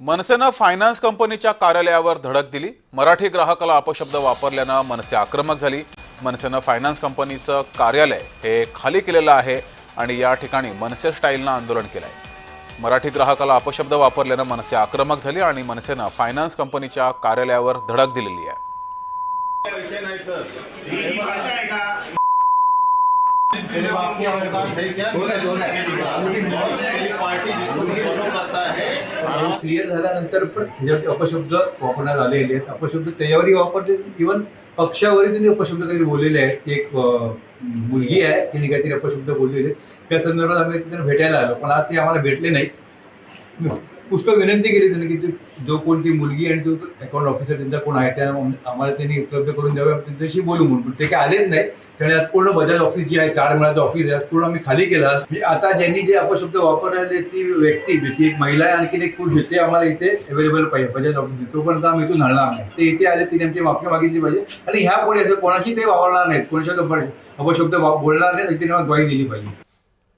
मनसेनं फायनान्स कंपनीच्या कार्यालयावर धडक दिली। मराठी ग्राहकाला अपशब्द वापरल्यानं मनसे आक्रमक झाली। मनसेनं फायनान्स कंपनीचं कार्यालय हे खाली केलेलं आहे आणि या ठिकाणी मनसे स्टाईलनं आंदोलन केलंय। मराठी ग्राहकाला अपशब्द वापरल्यानं मनसे आक्रमक झाली आणि मनसेनं फायनान्स कंपनीच्या कार्यालयावर धडक दिलेली आहे। क्लिअर झाल्यानंतर पण ह्याच्यावरती अपशब्द वापरण्यात आलेले आहेत। अपशब्द त्याच्यावरही वापरते, इव्हन पक्षावरही त्यांनी अपशब्द काहीतरी बोललेले आहेत की एक मुलगी आहे तिने काहीतरी अपशब्द बोललेले आहेत। त्या संदर्भात आम्ही त्यांना भेटायला आलो, पण आज ते आम्हाला भेटले नाही। पुष्कळ विनंती केली त्यांनी की जो कोणती मुलगी आणि जो अकाउंट ऑफिसर त्यांचा कोण आहे त्या आम्हाला त्यांनी उपलब्ध करून द्यावे, त्यांच्याशी बोलू म्हणून ते काही आलेच नाही। त्यामुळे आज पूर्ण बजाज ऑफिस जे आहे 4 महिन्याचं ऑफिस आहे पूर्ण आम्ही खाली केलं। म्हणजे आता ज्यांनी जे अपशब्द वापरले ती व्यक्ती ती एक महिला आहे, आणखी एक पुरुष आहे, ते आम्हाला इथे अवेलेबल पाहिजे बजाज ऑफिस। तोपर्यंत आम्ही इथून हलणार नाही। ते इथे आले तिने आमची माफी मागितली पाहिजे आणि ह्या पुढे असं कोणाची ते वापरणार नाहीत, कोणाच्या अपशब्द बोलणार नाही, तिने ग्वाही दिली पाहिजे।